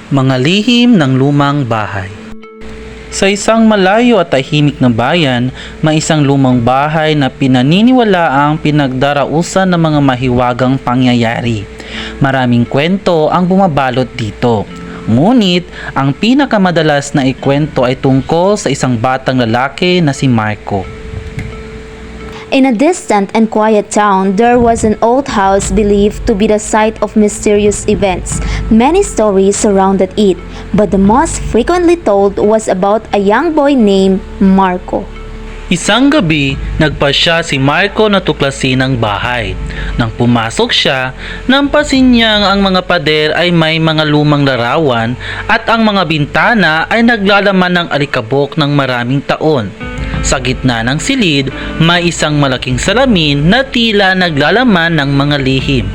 Mga lihim ng lumang bahay. Sa isang malayo at tahimik na bayan, may isang lumang bahay na pinaniniwalaang pinagdarausan ng mga mahiwagang pangyayari. Maraming kwento ang bumabalot dito. Ngunit, ang pinakamadalas na ikwento ay tungkol sa isang batang lalaki na si Marco. In a distant and quiet town, there was an old house believed to be the site of mysterious events. Many stories surrounded it, but the most frequently told was about a young boy named Marco. Isang gabi, nagpasya si Marco na tuklasin ang bahay. Nang pumasok siya, nampasin niyang ang mga pader ay may mga lumang larawan at ang mga bintana ay naglalaman ng alikabok ng maraming taon. Sa gitna ng silid, may isang malaking salamin na tila naglalaman ng mga lihim.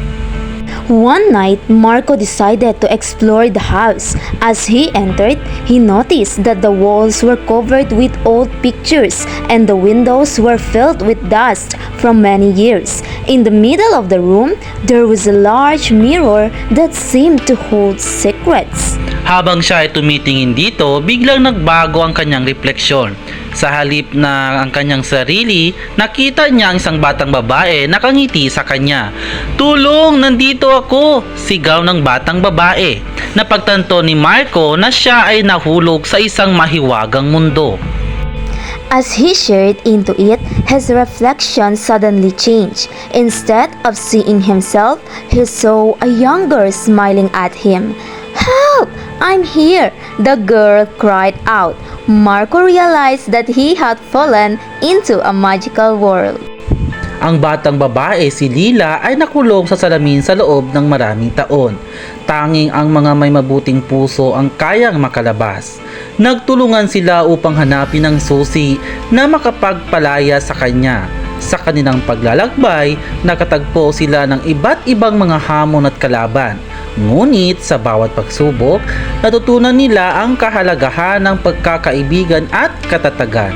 One night, Marco decided to explore the house. As he entered, he noticed that the walls were covered with old pictures and the windows were filled with dust from many years. In the middle of the room, there was a large mirror that seemed to hold secrets. Habang siya ay tumitingin dito, biglang nagbago ang kanyang refleksyon. Sa halip na ang kanyang sarili, nakita niya ang isang batang babae na nakangiti sa kanya. "Tulong! Nandito ako!" sigaw ng batang babae. Napagtanto ni Marco na siya ay nahulog sa isang mahiwagang mundo. As he stared into it, his reflection suddenly changed. Instead of seeing himself, he saw a young girl smiling at him. "Help! I'm here!" the girl cried out. Marco realized that he had fallen into a magical world. Ang batang babae, si Lila, ay nakulong sa salamin sa loob ng maraming taon. Tanging ang mga may mabuting puso ang kayang makalabas. Nagtulungan sila upang hanapin ang susi na makapagpalaya sa kanya. Sa kanilang paglalakbay, nakatagpo sila ng iba't ibang mga hamon at kalaban. Ngunit sa bawat pagsubok, natutunan nila ang kahalagahan ng pagkakaibigan at katatagan.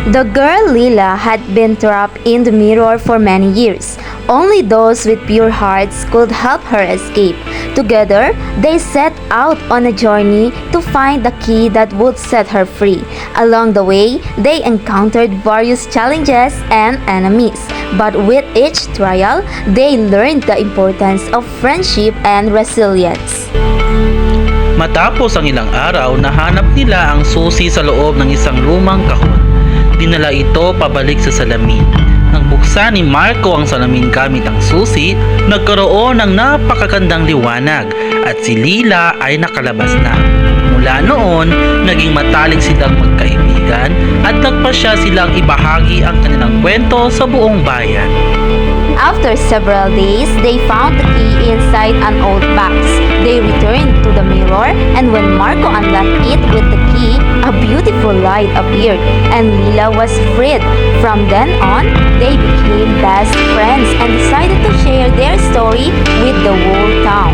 The girl Lila had been trapped in the mirror for many years. Only those with pure hearts could help her escape. Together, they set out on a journey to find the key that would set her free. Along the way, they encountered various challenges and enemies. But with each trial, they learned the importance of friendship and resilience. Matapos ang ilang araw, nahanap nila ang susi sa loob ng isang lumang kahon. Dinala ito pabalik sa salamin. Nang buksan ni Marco ang salamin gamit ang susi, nagkaroon ng napakagandang liwanag at si Lila ay nakalabas na. Mula noon, naging matalik silang magkaibigan at nagpasya silang ibahagi ang kanilang kwento sa buong bayan. After several days, they found the key inside an old box. They returned to the mirror, and when Marco unlocked it with the key, a beautiful light appeared, and Lila was freed. From then on, they became best friends and decided to share their story with the whole town.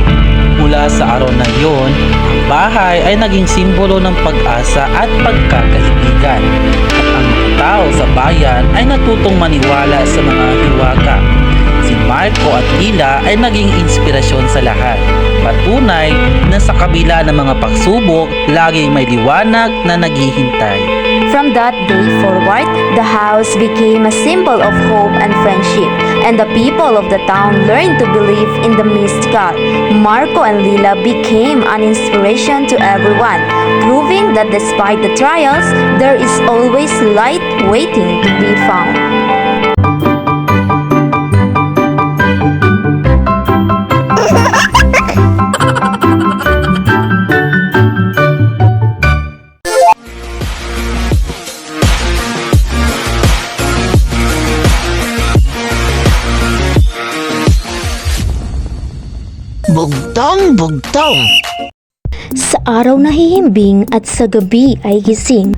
Mula sa araw na iyon, ang bahay ay naging simbolo ng pag-asa at pagkakaibigan. At ang mga tao sa bayan ay natutong maniwala sa mga hiwaga. Si Marco at Lila ay naging inspirasyon sa lahat. Patunay na sa kabila ng mga pagsubok, laging may liwanag na naghihintay. From that day forward, the house became a symbol of hope and friendship, and the people of the town learned to believe in the mystical. Marco and Lila became an inspiration to everyone, proving that despite the trials, there is always light waiting to be found. Bugtong-bugtong. Sa araw na hihimbing at sa gabi ay gising,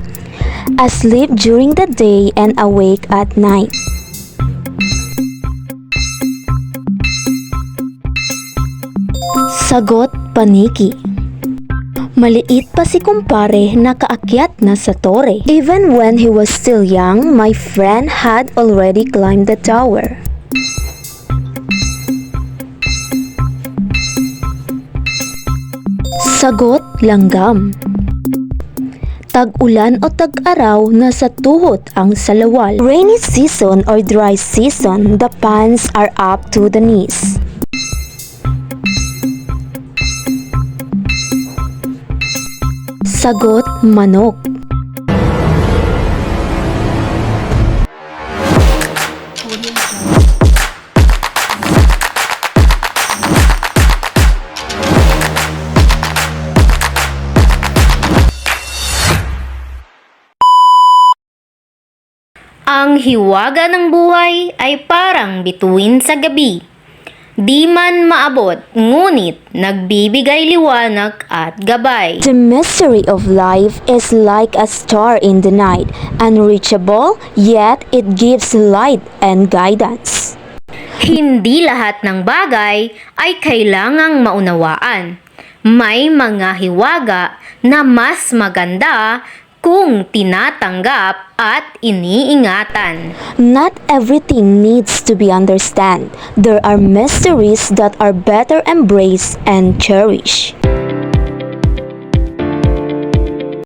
asleep during the day and awake at night. Sagot paniki. Maliit pa si kumpare na kaakyat na sa tore. Even when he was still young, my friend had already climbed the tower. Sagot, langgam. Tag-ulan o tag-araw, nasa tuhod ang salawal. Rainy season or dry season, the pants are up to the knees. Sagot, manok. Ang hiwaga ng buhay ay parang bituin sa gabi. Di man maabot, ngunit nagbibigay liwanag at gabay. The mystery of life is like a star in the night, unreachable, yet it gives light and guidance. Hindi lahat ng bagay ay kailangang maunawaan. May mga hiwaga na mas maganda kung tinatanggap at iniingatan. Not everything needs to be understood. There are mysteries that are better embraced and cherished.